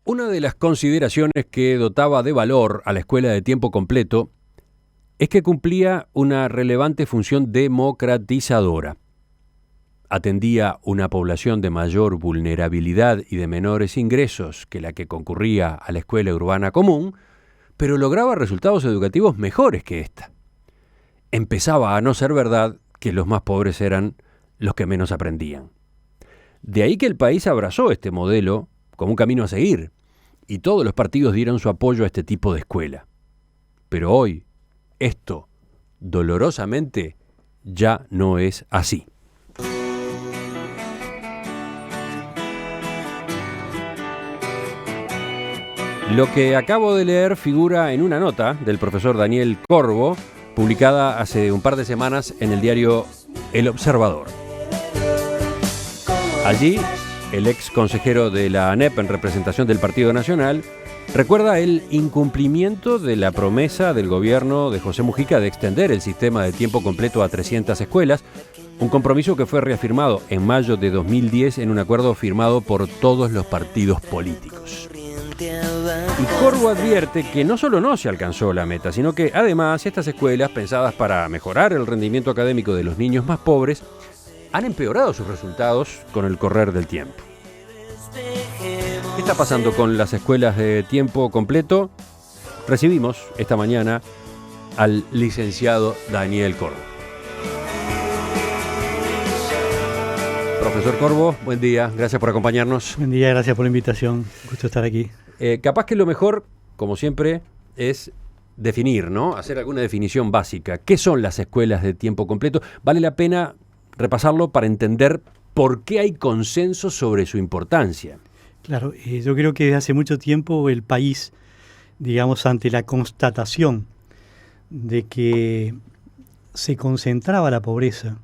Una de las consideraciones que dotaba de valor a la escuela de tiempo completo es que cumplía una relevante función democratizadora. Atendía una población de mayor vulnerabilidad y de menores ingresos que la que concurría a la escuela urbana común, pero lograba resultados educativos mejores que esta. Empezaba a no ser verdad que los más pobres eran los que menos aprendían. De ahí que el país abrazó este modelo como un camino a seguir, y todos los partidos dieron su apoyo a este tipo de escuela. Pero hoy, esto, dolorosamente, ya no es así. Lo que acabo de leer figura en una nota del profesor Daniel Corvo, publicada hace un par de semanas en el diario El Observador. Allí, el ex consejero de la ANEP en representación del Partido Nacional recuerda el incumplimiento de la promesa del gobierno de José Mujica de extender el sistema de tiempo completo a 300 escuelas, un compromiso que fue reafirmado en mayo de 2010 en un acuerdo firmado por todos los partidos políticos. Y Corvo advierte que no solo no se alcanzó la meta, sino que además estas escuelas, pensadas para mejorar el rendimiento académico de los niños más pobres, han empeorado sus resultados con el correr del tiempo. ¿Qué está pasando con las escuelas de tiempo completo? Recibimos esta mañana al licenciado Daniel Corvo. Profesor Corvo, buen día, gracias por acompañarnos. Buen día, gracias por la invitación, gusto estar aquí. Capaz que lo mejor, como siempre, es definir, ¿no? Hacer alguna definición básica. ¿Qué son las escuelas de tiempo completo? Vale la pena repasarlo para entender por qué hay consenso sobre su importancia. Claro, yo creo que desde hace mucho tiempo el país, digamos, ante la constatación de que se concentraba la pobreza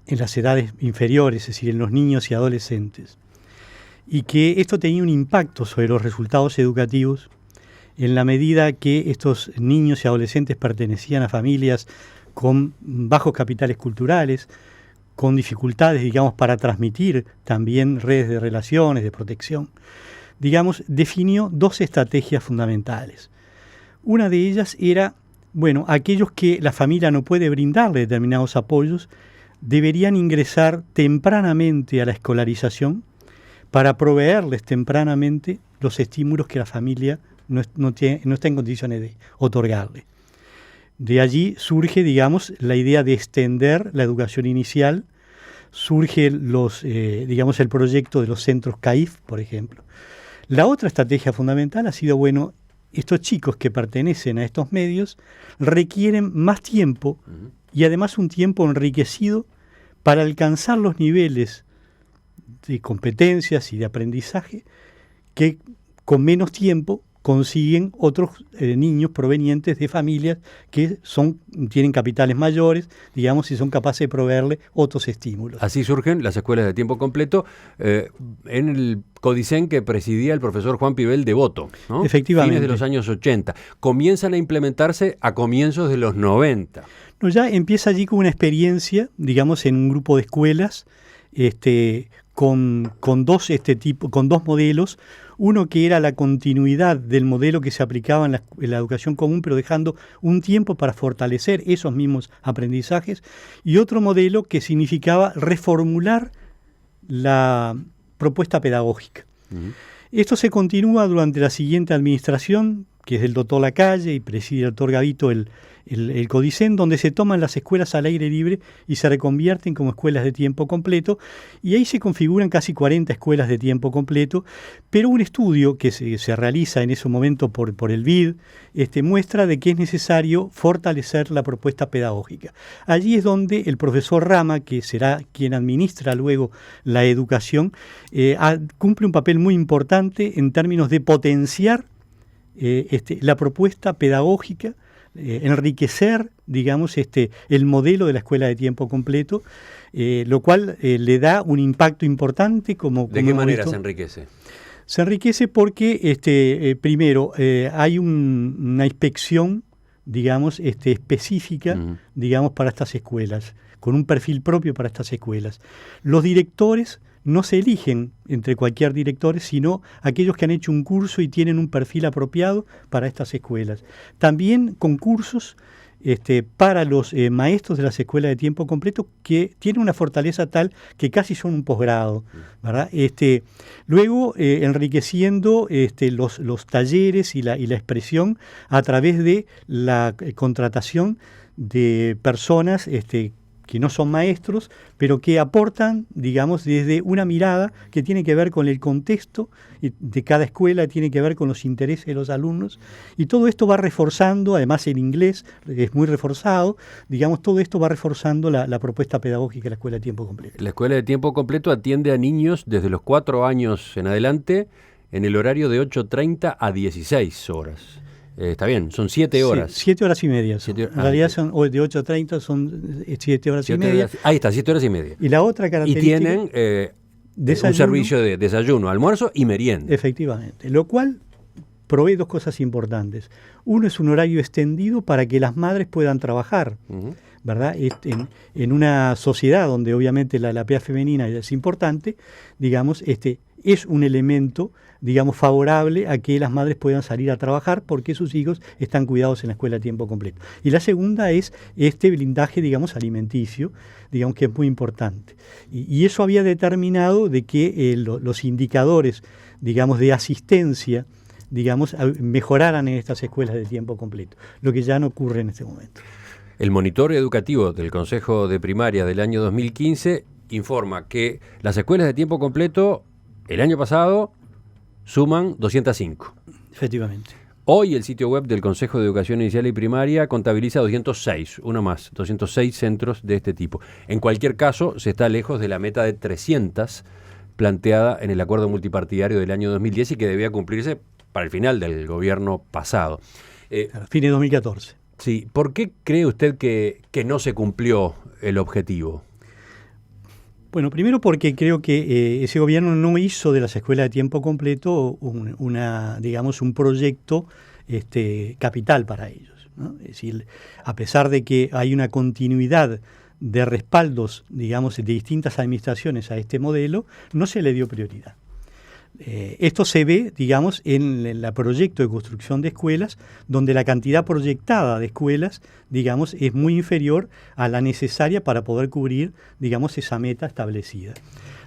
en las edades inferiores, es decir, en los niños y adolescentes, y que esto tenía un impacto sobre los resultados educativos en la medida que estos niños y adolescentes pertenecían a familias con bajos capitales culturales, con dificultades, digamos, para transmitir también redes de relaciones, de protección, digamos, definió dos estrategias fundamentales. Una de ellas era, bueno, aquellos que la familia no puede brindarle determinados apoyos, deberían ingresar tempranamente a la escolarización para proveerles tempranamente los estímulos que la familia no está en condiciones de otorgarle. De allí surge, digamos, la idea de extender la educación inicial, surge el proyecto de los centros CAIF, por ejemplo. La otra estrategia fundamental ha sido, bueno, estos chicos que pertenecen a estos medios requieren más tiempo y además un tiempo enriquecido para alcanzar los niveles de competencias y de aprendizaje que con menos tiempo consiguen otros niños provenientes de familias que tienen capitales mayores, digamos, y son capaces de proveerle otros estímulos. Así surgen las escuelas de tiempo completo en el Codicen que presidía el profesor Juan Pibel Devoto, ¿no? Efectivamente. Fines de los años 80. Comienzan a implementarse a comienzos de los 90. No, ya empieza allí con una experiencia, digamos, en un grupo de escuelas, con dos modelos. Uno que era la continuidad del modelo que se aplicaba en la educación común, pero dejando un tiempo para fortalecer esos mismos aprendizajes, y otro modelo que significaba reformular la propuesta pedagógica. Esto se continúa durante la siguiente administración, que es del doctor Lacalle y preside el doctor Gavito el Codicen, donde se toman las escuelas al aire libre y se reconvierten como escuelas de tiempo completo, y ahí se configuran casi 40 escuelas de tiempo completo, pero un estudio que se realiza en ese momento por el BID muestra de que es necesario fortalecer la propuesta pedagógica. Allí es donde el profesor Rama, que será quien administra luego la educación, cumple un papel muy importante en términos de potenciar la propuesta pedagógica, enriquecer, digamos, el modelo de la escuela de tiempo completo, lo cual le da un impacto importante. ¿De qué manera se enriquece? Se enriquece porque, primero, hay una inspección, digamos, específica, digamos, para estas escuelas, con un perfil propio para estas escuelas. Los directores no se eligen entre cualquier director, sino aquellos que han hecho un curso y tienen un perfil apropiado para estas escuelas. También concursos para los maestros de las escuelas de tiempo completo, que tienen una fortaleza tal que casi son un posgrado, ¿verdad? Luego enriqueciendo los talleres y la expresión a través de la contratación de personas que no son maestros, pero que aportan, digamos, desde una mirada que tiene que ver con el contexto de cada escuela, tiene que ver con los intereses de los alumnos, y todo esto va reforzando, además el inglés es muy reforzado, digamos, todo esto va reforzando la propuesta pedagógica de la escuela de tiempo completo. La escuela de tiempo completo atiende a niños desde los 4 años en adelante, en el horario de 8:30 a 16 horas. Está bien, son 7 horas. Sí, 7 horas y media. En realidad son de 8:30 son 7 horas y media. Ahí está, 7 horas y media. Y la otra característica... Y tienen un servicio de desayuno, almuerzo y merienda. Efectivamente, lo cual provee 2 cosas importantes. Uno es un horario extendido para que las madres puedan trabajar, ¿verdad? En una sociedad donde obviamente la PA femenina es importante, digamos, es un elemento, digamos, favorable a que las madres puedan salir a trabajar porque sus hijos están cuidados en la escuela a tiempo completo. Y la segunda es blindaje, digamos, alimenticio, digamos, que es muy importante. Y eso había determinado de que los indicadores, digamos, de asistencia, digamos, mejoraran en estas escuelas de tiempo completo, lo que ya no ocurre en este momento. El monitor educativo del Consejo de Primaria del año 2015 informa que las escuelas de tiempo completo el año pasado suman 205. Efectivamente. Hoy el sitio web del Consejo de Educación Inicial y Primaria contabiliza 206, uno más, 206 centros de este tipo. En cualquier caso, se está lejos de la meta de 300 planteada en el acuerdo multipartidario del año 2010 y que debía cumplirse para el final del gobierno pasado. A fines de 2014. Sí, ¿por qué cree usted que no se cumplió el objetivo? Bueno, primero porque creo que ese gobierno no hizo de las escuelas de tiempo completo un proyecto capital para ellos, ¿no? Es decir, a pesar de que hay una continuidad de respaldos, digamos, de distintas administraciones a este modelo, no se le dio prioridad. Esto se ve, digamos, en el proyecto de construcción de escuelas, donde la cantidad proyectada de escuelas, digamos, es muy inferior a la necesaria para poder cubrir, digamos, esa meta establecida.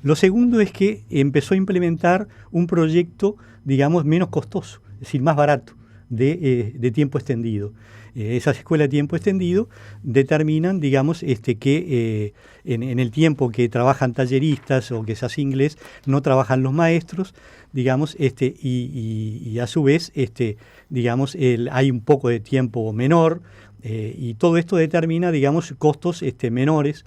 Lo segundo es que empezó a implementar un proyecto, digamos, menos costoso, es decir, más barato, de tiempo extendido. Esas escuelas de tiempo extendido determinan, digamos, que en el tiempo que trabajan talleristas o que se hace inglés, no trabajan los maestros, digamos, y a su vez, digamos, hay un poco de tiempo menor, y todo esto determina, digamos, costos menores.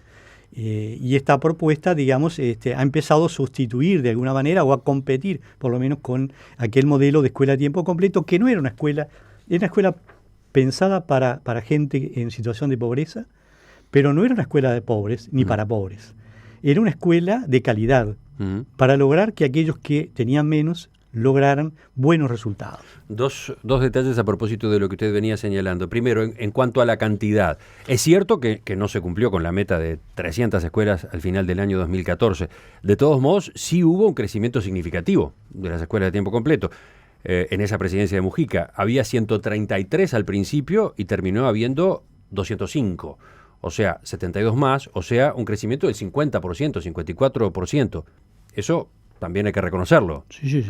Y esta propuesta, digamos, ha empezado a sustituir de alguna manera o a competir, por lo menos, con aquel modelo de escuela a tiempo completo, que no era una escuela, era una escuela pensada para gente en situación de pobreza, pero no era una escuela de pobres ni para pobres. Era una escuela de calidad, para lograr que aquellos que tenían menos lograran buenos resultados. Dos detalles a propósito de lo que usted venía señalando. Primero, en cuanto a la cantidad. Es cierto que no se cumplió con la meta de 300 escuelas al final del año 2014. De todos modos, sí hubo un crecimiento significativo de las escuelas de tiempo completo. En esa presidencia de Mujica había 133 al principio y terminó habiendo 205. O sea, 72 más, o sea, un crecimiento del 50%, 54%. Eso también hay que reconocerlo. Sí.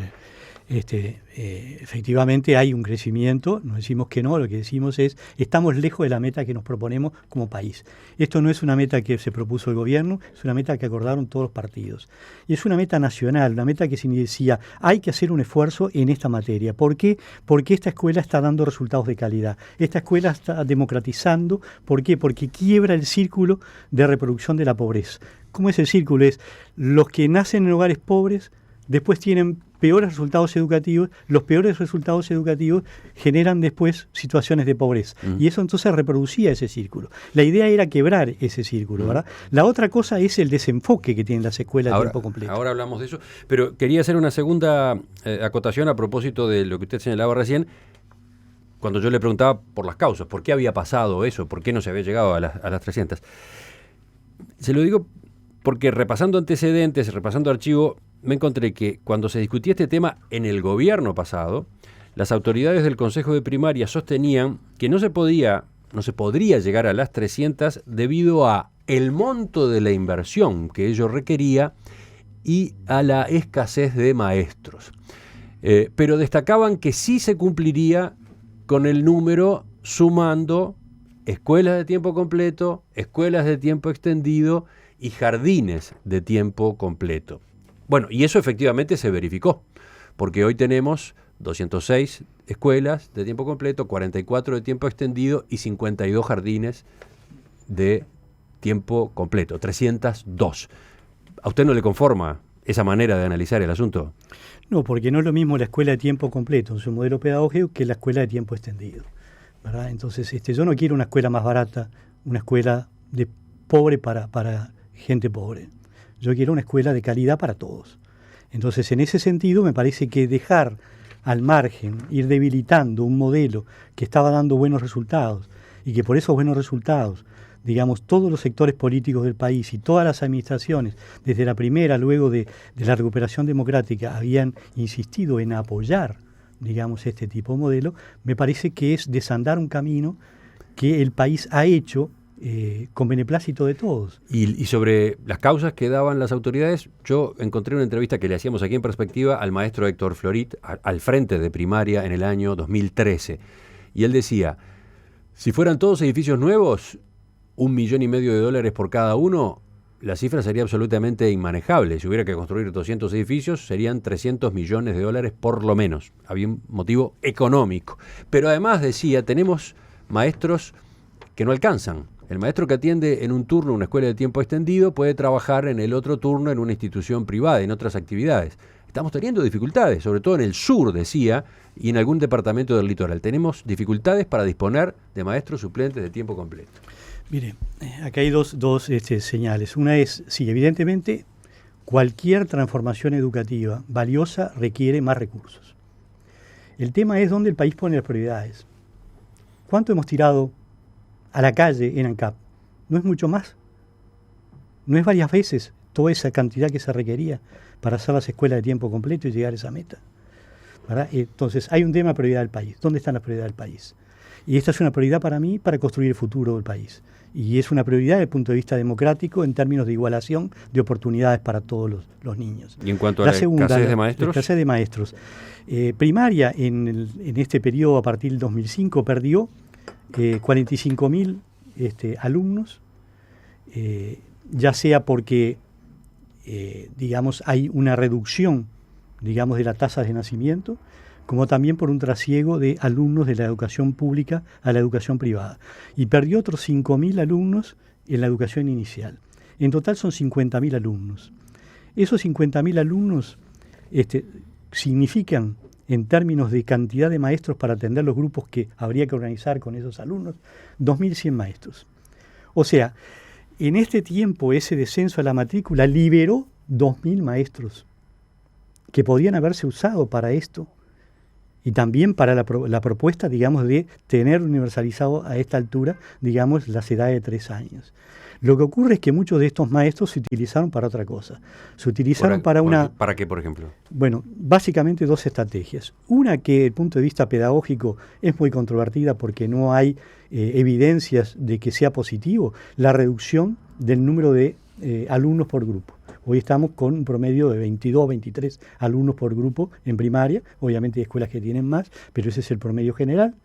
Efectivamente hay un crecimiento, no decimos que no, lo que decimos es estamos lejos de la meta que nos proponemos como país. Esto no es una meta que se propuso el gobierno, es una meta que acordaron todos los partidos. Y es una meta nacional, una meta que se decía, hay que hacer un esfuerzo en esta materia. ¿Por qué? Porque esta escuela está dando resultados de calidad. Esta escuela está democratizando. ¿Por qué? Porque quiebra el círculo de reproducción de la pobreza. ¿Cómo es el círculo? Es los que nacen en hogares pobres, después tienen peores resultados educativos, los peores resultados educativos generan después situaciones de pobreza. Y eso entonces reproducía ese círculo. La idea era quebrar ese círculo, ¿verdad? La otra cosa es el desenfoque que tienen las escuelas de tiempo completo. Ahora hablamos de eso, pero quería hacer una segunda acotación a propósito de lo que usted señalaba recién, cuando yo le preguntaba por las causas, por qué había pasado eso, por qué no se había llegado a las 300. Se lo digo porque repasando antecedentes, repasando archivo, me encontré que cuando se discutía este tema en el gobierno pasado, las autoridades del Consejo de Primaria sostenían que no se podría llegar a las 300 debido a el monto de la inversión que ello requería y a la escasez de maestros. Pero destacaban que sí se cumpliría con el número sumando escuelas de tiempo completo, escuelas de tiempo extendido y jardines de tiempo completo. Bueno, y eso efectivamente se verificó, porque hoy tenemos 206 escuelas de tiempo completo, 44 de tiempo extendido y 52 jardines de tiempo completo, 302. ¿A usted no le conforma esa manera de analizar el asunto? No, porque no es lo mismo la escuela de tiempo completo en su modelo pedagógico que la escuela de tiempo extendido, ¿verdad? Entonces, yo no quiero una escuela más barata, una escuela de pobre para gente pobre. Yo quiero una escuela de calidad para todos. Entonces, en ese sentido, me parece que dejar al margen, ir debilitando un modelo que estaba dando buenos resultados y que por esos buenos resultados, digamos, todos los sectores políticos del país y todas las administraciones, desde la primera, luego de la recuperación democrática, habían insistido en apoyar, digamos, este tipo de modelo, me parece que es desandar un camino que el país ha hecho con beneplácito de todos. Y sobre las causas que daban las autoridades, yo encontré una entrevista que le hacíamos aquí en Perspectiva al maestro Héctor Florit, al frente de primaria en el año 2013. Y él decía, si fueran todos edificios nuevos, $1,5 millones por cada uno, la cifra sería absolutamente inmanejable. Si hubiera que construir 200 edificios, serían $300 millones por lo menos. Había un motivo económico. Pero además decía, tenemos maestros que no alcanzan. El maestro que atiende en un turno una escuela de tiempo extendido puede trabajar en el otro turno en una institución privada, en otras actividades. Estamos teniendo dificultades, sobre todo en el sur, decía, y en algún departamento del litoral. Tenemos dificultades para disponer de maestros suplentes de tiempo completo. Mire, acá hay dos señales. Una es, sí, evidentemente, cualquier transformación educativa valiosa requiere más recursos. El tema es dónde el país pone las prioridades. ¿Cuánto hemos tirado a la calle en ANCAP? ¿No es mucho más? ¿No es varias veces toda esa cantidad que se requería para hacer las escuelas de tiempo completo y llegar a esa meta? ¿Verdad? Entonces, hay un tema de prioridad del país. ¿Dónde están las prioridades del país? Y esta es una prioridad para mí para construir el futuro del país. Y es una prioridad desde el punto de vista democrático en términos de igualación de oportunidades para todos los niños. ¿Y en cuanto a la escasez de maestros? La escasez de maestros. Primaria, en este periodo a partir del 2005, perdió 45.000 alumnos, ya sea porque, digamos, hay una reducción, digamos, de la tasa de nacimiento, como también por un trasiego de alumnos de la educación pública a la educación privada. Y perdió otros 5.000 alumnos en la educación inicial. En total son 50.000 alumnos. Esos 50.000 alumnos significan, en términos de cantidad de maestros para atender los grupos que habría que organizar con esos alumnos, 2.100 maestros. O sea, en este tiempo ese descenso a la matrícula liberó 2.000 maestros que podrían haberse usado para esto y también para la propuesta, digamos, de tener universalizado a esta altura, digamos, las edades de 3 años. Lo que ocurre es que muchos de estos maestros se utilizaron para otra cosa. Se utilizaron ¿Para qué, por ejemplo? Bueno, básicamente 2 estrategias. Una que desde el punto de vista pedagógico es muy controvertida porque no hay evidencias de que sea positivo, la reducción del número de alumnos por grupo. Hoy estamos con un promedio de 22, 23 alumnos por grupo en primaria. Obviamente hay escuelas que tienen más, pero ese es el promedio general.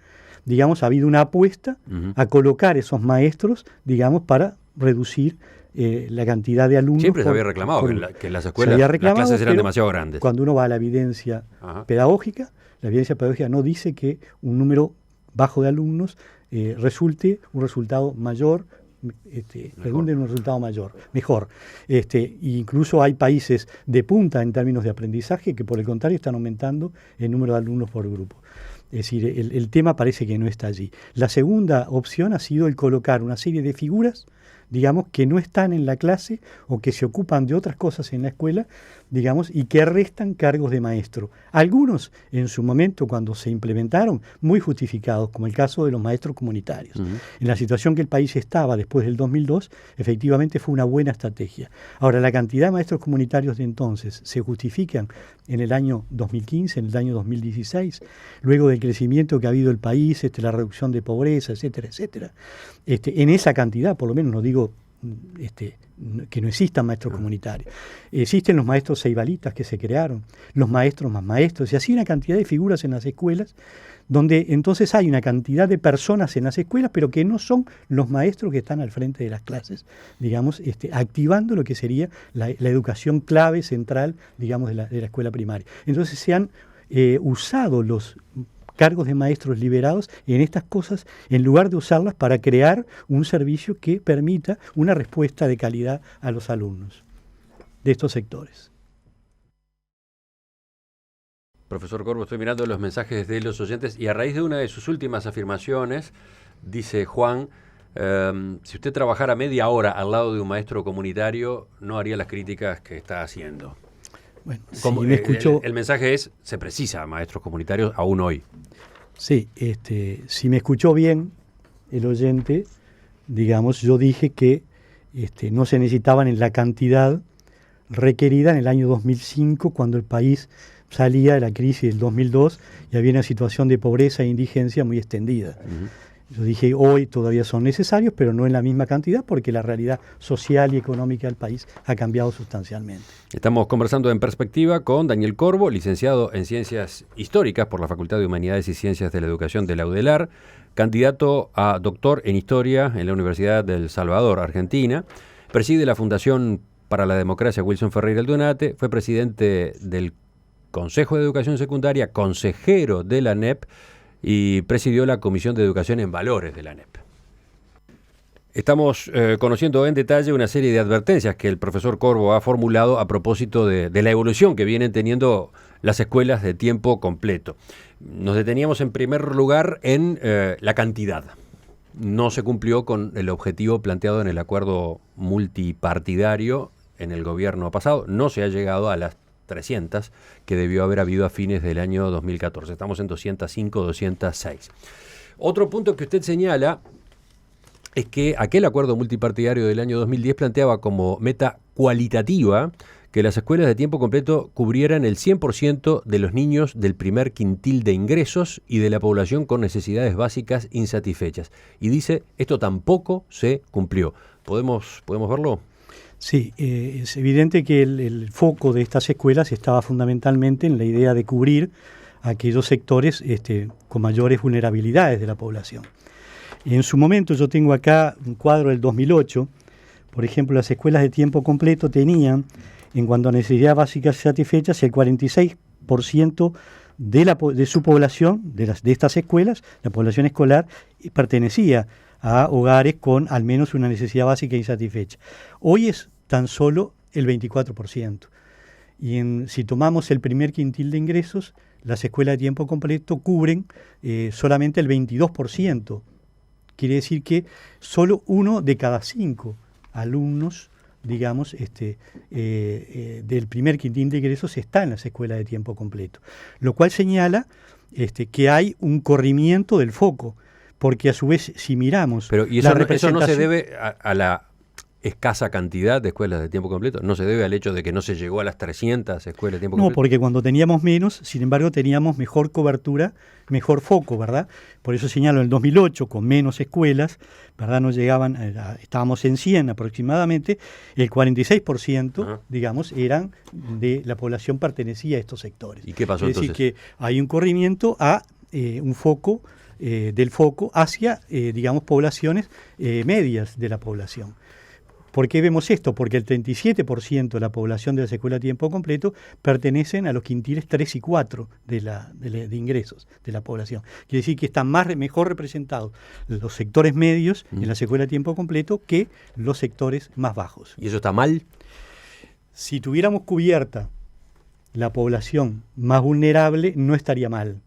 Digamos, ha habido una apuesta a colocar esos maestros, digamos, para reducir la cantidad de alumnos. Siempre se había reclamado que en las escuelas las clases eran demasiado grandes. Cuando uno va a la evidencia pedagógica, la evidencia pedagógica no dice que un número bajo de alumnos resulte un resultado mayor, redunde en un resultado mejor. Incluso hay países de punta en términos de aprendizaje que por el contrario están aumentando el número de alumnos por grupo. Es decir, el tema parece que no está allí. La segunda opción ha sido el colocar una serie de figuras, digamos, que no están en la clase o que se ocupan de otras cosas en la escuela, digamos, y que restan cargos de maestro. Algunos, en su momento, cuando se implementaron, muy justificados, como el caso de los maestros comunitarios. En la situación que el país estaba después del 2002, efectivamente fue una buena estrategia. Ahora, la cantidad de maestros comunitarios de entonces se justifican en el año 2015, en el año 2016, luego del crecimiento que ha habido el país, la reducción de pobreza, etcétera, etcétera. En esa cantidad, por lo menos no digo que no existan maestros comunitarios. Existen los maestros ceibalitas que se crearon, los maestros más maestros, y así una cantidad de figuras en las escuelas, donde entonces hay una cantidad de personas en las escuelas, pero que no son los maestros que están al frente de las clases, digamos, activando lo que sería la educación clave central, digamos, de la escuela primaria. Entonces se han usado los cargos de maestros liberados en estas cosas, en lugar de usarlas para crear un servicio que permita una respuesta de calidad a los alumnos de estos sectores. Profesor Corvo, estoy mirando los mensajes de los oyentes y a raíz de una de sus últimas afirmaciones, dice Juan, si usted trabajara media hora al lado de un maestro comunitario, no haría las críticas que está haciendo. Bueno, Como, si me escuchó, el mensaje es, se precisa maestros comunitarios aún hoy. Sí, si me escuchó bien el oyente, digamos, yo dije que no se necesitaban en la cantidad requerida en el año 2005, cuando el país salía de la crisis del 2002 y había una situación de pobreza e indigencia muy extendida. Yo dije, hoy todavía son necesarios, pero no en la misma cantidad, porque la realidad social y económica del país ha cambiado sustancialmente. Estamos conversando en perspectiva con Daniel Corvo, licenciado en Ciencias Históricas por la Facultad de Humanidades y Ciencias de la Educación de la UDELAR, candidato a doctor en Historia en la Universidad del Salvador, Argentina, preside la Fundación para la Democracia Wilson Ferreira Aldunate, fue presidente del Consejo de Educación Secundaria, consejero de la ANEP, y presidió la Comisión de Educación en Valores de la ANEP. Estamos conociendo en detalle una serie de advertencias que el profesor Corvo ha formulado a propósito de la evolución que vienen teniendo las escuelas de tiempo completo. Nos deteníamos en primer lugar en la cantidad. No se cumplió con el objetivo planteado en el acuerdo multipartidario en el gobierno pasado. No se ha llegado a las 300 que debió haber habido a fines del año 2014. Estamos en 205, 206. Otro punto que usted señala es que aquel acuerdo multipartidario del año 2010 planteaba como meta cualitativa que las escuelas de tiempo completo cubrieran el 100% de los niños del primer quintil de ingresos y de la población con necesidades básicas insatisfechas. Y dice, esto tampoco se cumplió. ¿Podemos verlo? Sí, es evidente que el foco de estas escuelas estaba fundamentalmente en la idea de cubrir aquellos sectores con mayores vulnerabilidades de la población. En su momento, yo tengo acá un cuadro del 2008, por ejemplo, las escuelas de tiempo completo tenían, en cuanto a necesidades básicas satisfechas, el 46% de su población, de estas escuelas, la población escolar, pertenecía a hogares con al menos una necesidad básica insatisfecha. Hoy es tan solo el 24%. Y si tomamos el primer quintil de ingresos, las escuelas de tiempo completo cubren solamente el 22%. Quiere decir que solo 1 de cada 5 alumnos, digamos, del primer quintil de ingresos está en las escuelas de tiempo completo. Lo cual señala que hay un corrimiento del foco. Porque a su vez, si miramos... Pero ¿y eso no se debe a la escasa cantidad de escuelas de tiempo completo? ¿No se debe al hecho de que no se llegó a las 300 escuelas de tiempo completo? No, porque cuando teníamos menos, sin embargo, teníamos mejor cobertura, mejor foco, ¿verdad? Por eso señalo, en el 2008, con menos escuelas, ¿verdad? Nos llegaban, estábamos en 100 aproximadamente, el 46%, digamos, eran de la población pertenecía a estos sectores. ¿Y qué pasó entonces? Es decir, que hay un corrimiento a un foco, del foco hacia, digamos, poblaciones medias de la población. ¿Por qué vemos esto? Porque el 37% de la población de las escuelas de tiempo completo pertenecen a los quintiles 3 y 4 de ingresos de la población. Quiere decir que están mejor representados los sectores medios en las escuelas de tiempo completo que los sectores más bajos. ¿Y eso está mal? Si tuviéramos cubierta la población más vulnerable, no estaría mal,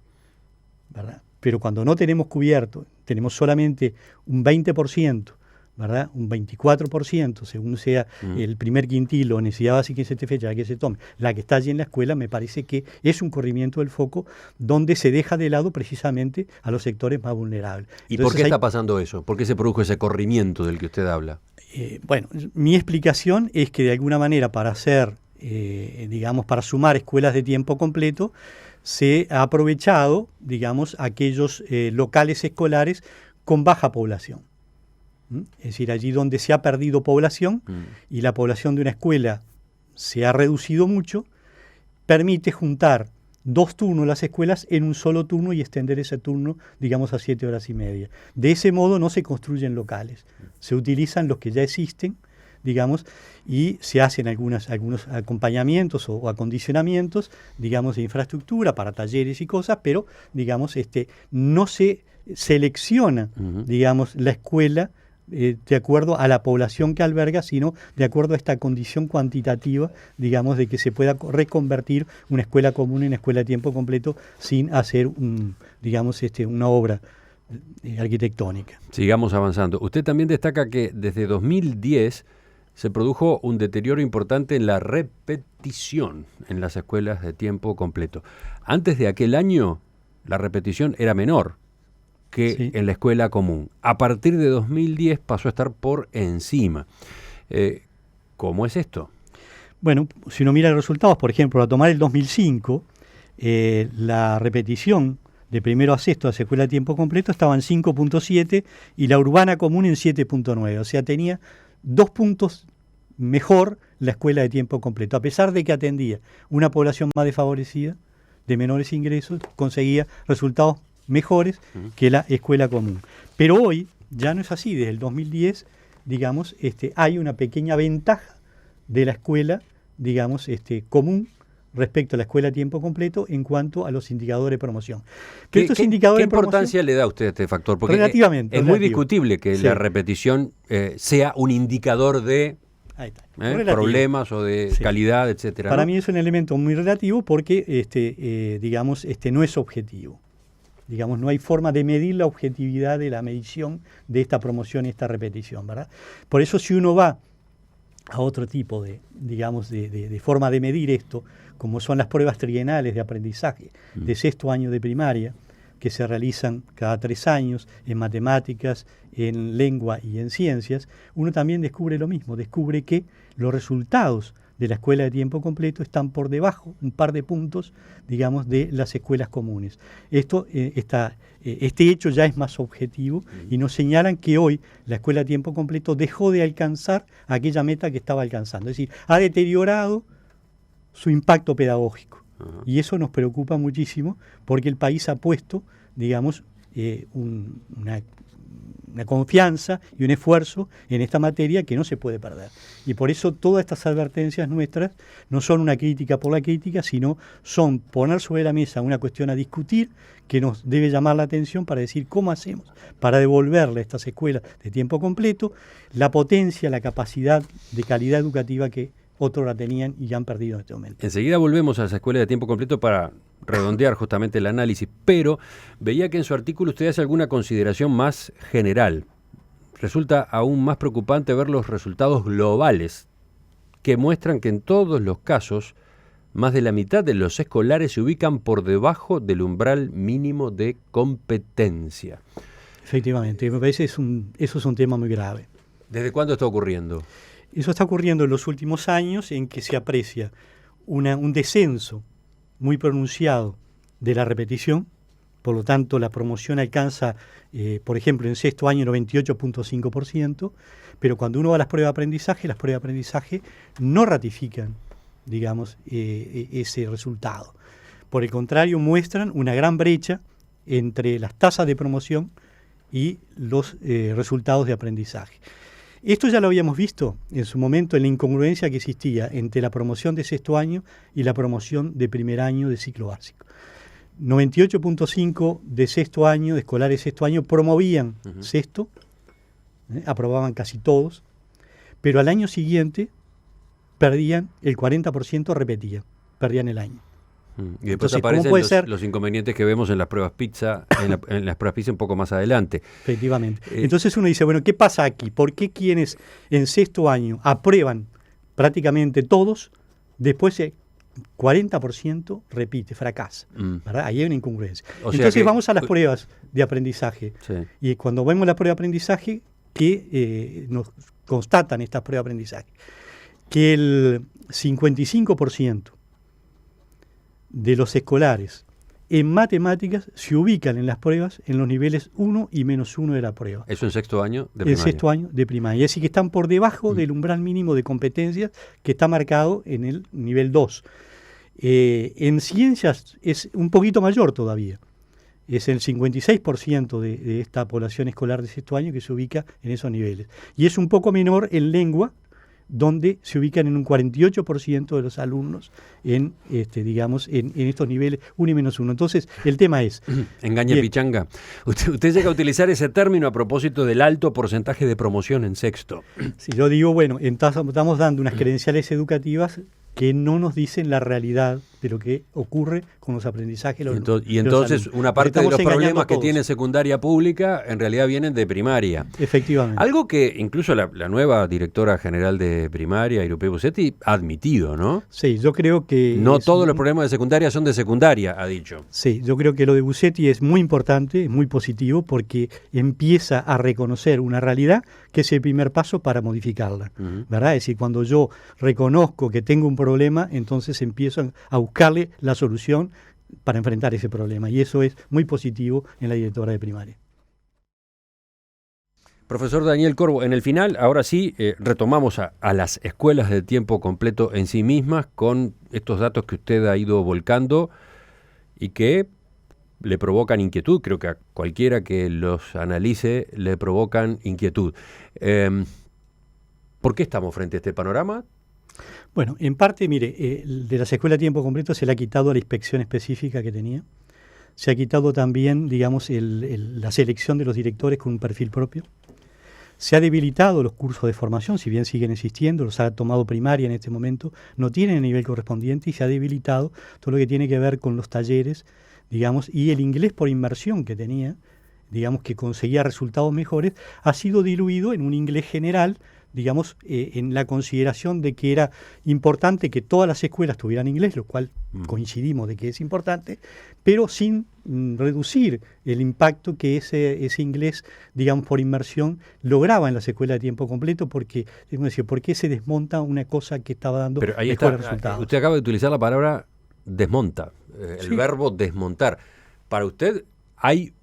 ¿verdad? Pero cuando no tenemos cubierto, tenemos solamente un 20% ¿verdad? Un 24%, según sea el primer quintilo, necesidad básica y satisfecha que se tome, la que está allí en la escuela, me parece que es un corrimiento del foco donde se deja de lado precisamente a los sectores más vulnerables. ¿Y por qué está pasando eso? ¿Por qué se produjo ese corrimiento del que usted habla? Bueno, mi explicación es que de alguna manera para hacer, digamos, para sumar escuelas de tiempo completo, se ha aprovechado, digamos, aquellos locales escolares con baja población. Es decir, allí donde se ha perdido población y la población de una escuela se ha reducido mucho, permite juntar 2 turnos las escuelas en un solo turno y extender ese turno, digamos, a 7 horas y media. De ese modo no se construyen locales, se utilizan los que ya existen, digamos, y se hacen algunos acompañamientos o acondicionamientos, digamos, de infraestructura para talleres y cosas, pero, digamos, no se selecciona, digamos, la escuela de acuerdo a la población que alberga, sino de acuerdo a esta condición cuantitativa, digamos, de que se pueda reconvertir una escuela común en una escuela de tiempo completo sin hacer, digamos, una obra arquitectónica. Sigamos avanzando. Usted también destaca que desde 2010 se produjo un deterioro importante en la repetición en las escuelas de tiempo completo. Antes de aquel año, la repetición era menor que en la escuela común. A partir de 2010 pasó a estar por encima. ¿Cómo es esto? Bueno, si uno mira los resultados, por ejemplo, a tomar el 2005, la repetición de primero a sexto de la escuela de tiempo completo estaba en 5.7 y la urbana común en 7.9. O sea, tenía 2 puntos mejor la escuela de tiempo completo. A pesar de que atendía una población más desfavorecida, de menores ingresos, conseguía resultados mejores que la escuela común. Pero hoy ya no es así. Desde el 2010, digamos, hay una pequeña ventaja de la escuela, digamos, común respecto a la escuela a tiempo completo en cuanto a los indicadores de promoción. ¿Qué importancia le da a usted a este factor? Porque relativamente. Muy discutible que la repetición sea un indicador de problemas o de calidad, etcétera. Para mí es un elemento muy relativo porque, digamos, no es objetivo. Digamos, no hay forma de medir la objetividad de la medición de esta promoción y esta repetición, ¿verdad? Por eso si uno va a otro tipo de forma de medir esto, como son las pruebas trienales de aprendizaje de sexto año de primaria, que se realizan cada 3 años en matemáticas, en lengua y en ciencias, uno también descubre lo mismo, descubre que los resultados de la escuela de tiempo completo están por debajo, un par de puntos, digamos, de las escuelas comunes. Este hecho ya es más objetivo y nos señalan que hoy la escuela de tiempo completo dejó de alcanzar aquella meta que estaba alcanzando. Es decir, ha deteriorado su impacto pedagógico. Y eso nos preocupa muchísimo porque el país ha puesto, digamos, una confianza y un esfuerzo en esta materia que no se puede perder. Y por eso todas estas advertencias nuestras no son una crítica por la crítica, sino son poner sobre la mesa una cuestión a discutir que nos debe llamar la atención para decir cómo hacemos para devolverle a estas escuelas de tiempo completo la potencia, la capacidad de calidad educativa que otros la tenían y ya han perdido en este momento. Enseguida volvemos a esa escuela de tiempo completo para redondear justamente el análisis, pero veía que en su artículo usted hace alguna consideración más general. Resulta aún más preocupante ver los resultados globales que muestran que en todos los casos más de la mitad de los escolares se ubican por debajo del umbral mínimo de competencia. Efectivamente, me parece eso es un tema muy grave. ¿Desde cuándo está ocurriendo? Eso está ocurriendo en los últimos años en que se aprecia un descenso muy pronunciado de la repetición, por lo tanto la promoción alcanza, por ejemplo, en sexto año 98.5%, pero cuando uno va a las pruebas de aprendizaje no ratifican, digamos, ese resultado. Por el contrario, muestran una gran brecha entre las tasas de promoción y los resultados de aprendizaje. Esto ya lo habíamos visto en su momento en la incongruencia que existía entre la promoción de sexto año y la promoción de primer año de ciclo básico. 98.5 de sexto año, de escolares de sexto año, promovían sexto, aprobaban casi todos, pero al año siguiente perdían el 40%, perdían el año. Y después Entonces, ¿cómo aparecen puede ser? los inconvenientes que vemos en las pruebas PISA, en las pruebas PISA un poco más adelante. Efectivamente. Entonces uno dice, bueno, ¿qué pasa aquí? ¿Por qué quienes en sexto año aprueban prácticamente todos, después 40% repite, fracasa? ¿Verdad? Ahí hay una incongruencia. Entonces vamos a las pruebas de aprendizaje. Sí. Y cuando vemos la prueba de aprendizaje, que nos constatan estas pruebas de aprendizaje, que el 55% de los escolares en matemáticas se ubican en las pruebas en los niveles 1 y -1 de la prueba. ¿Eso en sexto año de primaria? En sexto año de primaria. Es decir, que están por debajo del umbral mínimo de competencias que está marcado en el nivel 2. En ciencias es un poquito mayor todavía. Es el 56% de esta población escolar de sexto año que se ubica en esos niveles. Y es un poco menor en lengua, donde se ubican en un 48% de los alumnos en estos niveles 1 y -1. Entonces, el tema es... Engaña pichanga. Usted llega a utilizar ese término a propósito del alto porcentaje de promoción en sexto. Si yo digo, bueno, estamos dando unas credenciales educativas que no nos dicen la realidad de lo que ocurre con los aprendizajes. Entonces una parte de los problemas que tiene secundaria pública en realidad vienen de primaria. Efectivamente. Algo que incluso la nueva directora general de primaria, Irupé Bussetti, ha admitido, ¿no? Sí, yo creo que... No todos los problemas de secundaria son de secundaria, ha dicho. Sí, yo creo que lo de Bussetti es muy importante, es muy positivo, porque empieza a reconocer una realidad que es el primer paso para modificarla, ¿verdad? Es decir, cuando yo reconozco que tengo un problema, entonces empiezo a buscarle la solución para enfrentar ese problema. Y eso es muy positivo en la directora de primaria. Profesor Daniel Corvo, en el final, ahora sí, retomamos a las escuelas de tiempo completo en sí mismas con estos datos que usted ha ido volcando y que le provocan inquietud. Creo que a cualquiera que los analice le provocan inquietud. ¿Por qué estamos frente a este panorama? Bueno, en parte, mire, de las escuelas de tiempo completo se le ha quitado la inspección específica que tenía. Se ha quitado también, digamos, la selección de los directores con un perfil propio. Se ha debilitado los cursos de formación, si bien siguen existiendo, los ha tomado primaria en este momento, no tienen el nivel correspondiente y se ha debilitado todo lo que tiene que ver con los talleres, digamos, y el inglés por inmersión que tenía, digamos, que conseguía resultados mejores, ha sido diluido en un inglés general, digamos, en la consideración de que era importante que todas las escuelas tuvieran inglés, lo cual coincidimos de que es importante, pero sin reducir el impacto que ese inglés, digamos, por inmersión lograba en las escuelas de tiempo completo, porque, ¿por qué se desmonta una cosa que estaba dando mejores resultados? Usted acaba de utilizar la palabra desmonta, el verbo desmontar. Para usted hay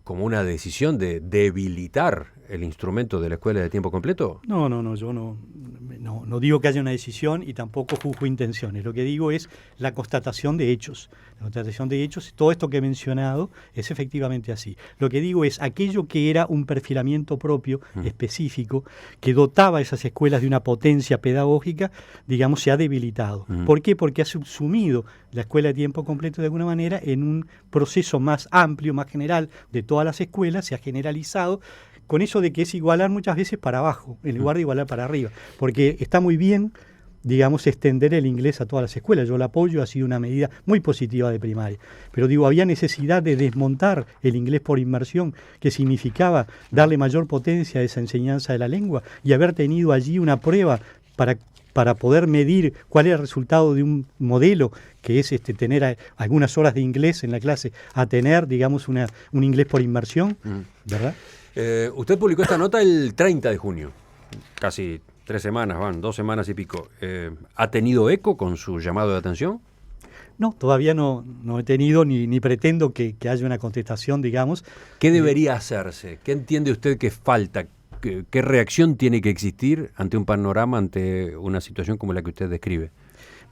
como una decisión de debilitar el instrumento de la escuela de tiempo completo. No, yo no digo que haya una decisión y tampoco juzgo intenciones. Lo que digo es la constatación de hechos. La constatación de hechos, todo esto que he mencionado es efectivamente así. Lo que digo es aquello que era un perfilamiento propio, específico, que dotaba a esas escuelas de una potencia pedagógica, digamos, se ha debilitado. ¿Por qué? Porque ha subsumido la escuela de tiempo completo de alguna manera en un proceso más amplio, más general de todas las escuelas, se ha generalizado, con eso de que es igualar muchas veces para abajo, en lugar de igualar para arriba. Porque está muy bien, digamos, extender el inglés a todas las escuelas. Yo lo apoyo, ha sido una medida muy positiva de primaria. Pero digo, había necesidad de desmontar el inglés por inmersión, que significaba darle mayor potencia a esa enseñanza de la lengua, y haber tenido allí una prueba para poder medir cuál era el resultado de un modelo, que es tener algunas horas de inglés en la clase, a tener, digamos, un inglés por inmersión, ¿verdad? Usted publicó esta nota el 30 de junio, casi 3 semanas, 2 semanas y pico. ¿Ha tenido eco con su llamado de atención? No, todavía no he tenido ni pretendo que haya una contestación, digamos. ¿Qué debería hacerse? ¿Qué entiende usted que falta? ¿Qué reacción tiene que existir ante un panorama, ante una situación como la que usted describe?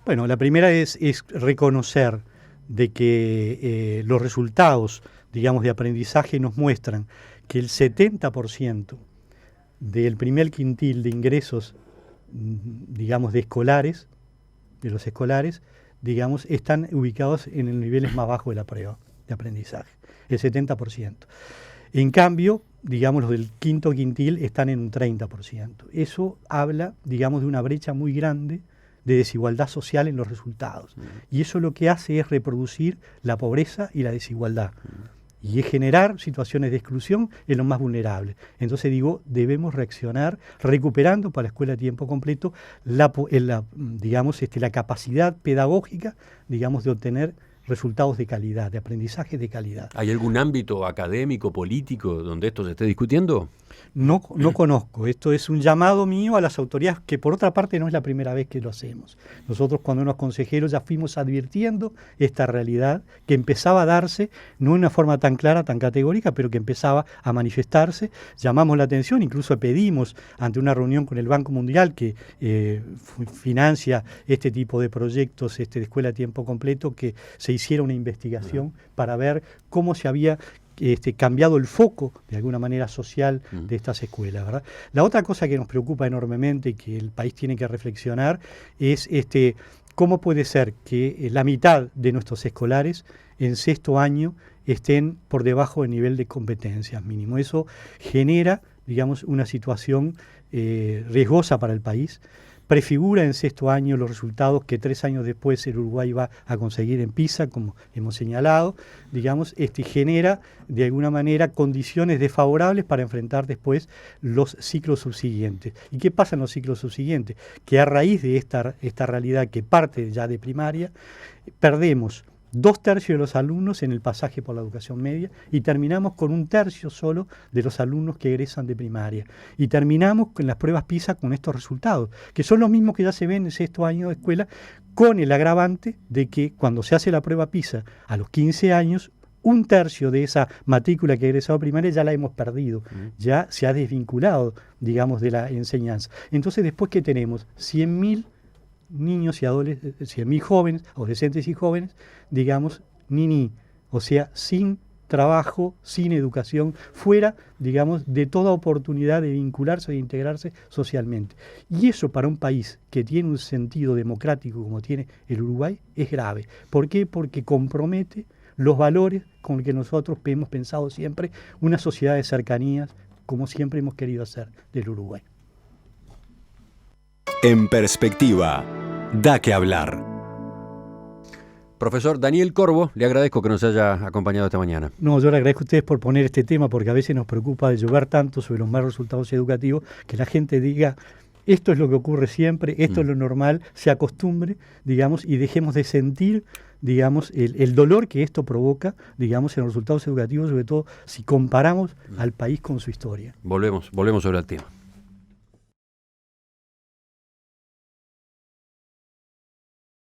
Bueno, la primera es reconocer de que los resultados, digamos, de aprendizaje nos muestran que el 70% del primer quintil de ingresos, digamos, de los escolares, digamos, están ubicados en los niveles más bajos de la prueba de aprendizaje, el 70%. En cambio, digamos, los del quinto quintil están en un 30%. Eso habla, digamos, de una brecha muy grande, de desigualdad social en los resultados. Y eso lo que hace es reproducir la pobreza y la desigualdad. Y es generar situaciones de exclusión en los más vulnerables. Entonces digo, debemos reaccionar recuperando para la escuela de tiempo completo la capacidad pedagógica, digamos, de obtener resultados de calidad, de aprendizaje de calidad. ¿Hay algún ámbito académico, político, donde esto se esté discutiendo? No conozco. Esto es un llamado mío a las autoridades, que por otra parte no es la primera vez que lo hacemos. Nosotros cuando unos consejeros ya fuimos advirtiendo esta realidad que empezaba a darse, no de una forma tan clara, tan categórica, pero que empezaba a manifestarse. Llamamos la atención, incluso pedimos ante una reunión con el Banco Mundial que financia este tipo de proyectos de escuela a tiempo completo, que se hiciera una investigación para ver cómo se había cambiado el foco, de alguna manera social, de estas escuelas, ¿verdad? La otra cosa que nos preocupa enormemente y que el país tiene que reflexionar es cómo puede ser que la mitad de nuestros escolares en sexto año estén por debajo del nivel de competencias mínimo. Eso genera, digamos, una situación riesgosa para el país. Prefigura en sexto año los resultados que 3 años después el Uruguay va a conseguir en PISA, como hemos señalado, digamos, genera de alguna manera condiciones desfavorables para enfrentar después los ciclos subsiguientes. ¿Y qué pasa en los ciclos subsiguientes? Que a raíz de esta realidad que parte ya de primaria, perdemos 2/3 de los alumnos en el pasaje por la educación media y terminamos con 1/3 solo de los alumnos que egresan de primaria. Y terminamos con las pruebas PISA con estos resultados, que son los mismos que ya se ven en sexto año de escuela, con el agravante de que cuando se hace la prueba PISA a los 15 años, 1/3 de esa matrícula que ha egresado primaria ya la hemos perdido, ya se ha desvinculado, digamos, de la enseñanza. Entonces, después que tenemos 100.000 niños y adolescentes, 100.000 jóvenes, adolescentes y jóvenes, digamos, o sea, sin trabajo, sin educación, fuera, digamos, de toda oportunidad de vincularse, de integrarse socialmente. Y eso para un país que tiene un sentido democrático como tiene el Uruguay es grave. ¿Por qué? Porque compromete los valores con los que nosotros hemos pensado siempre una sociedad de cercanías, como siempre hemos querido hacer del Uruguay. En perspectiva, da que hablar. Profesor Daniel Corvo, le agradezco que nos haya acompañado esta mañana. No, yo le agradezco a ustedes por poner este tema, porque a veces nos preocupa de llover tanto sobre los malos resultados educativos, que la gente diga, esto es lo que ocurre siempre, esto es lo normal, se acostumbre, digamos, y dejemos de sentir, digamos, el dolor que esto provoca, digamos, en los resultados educativos, sobre todo si comparamos al país con su historia. Volvemos sobre el tema.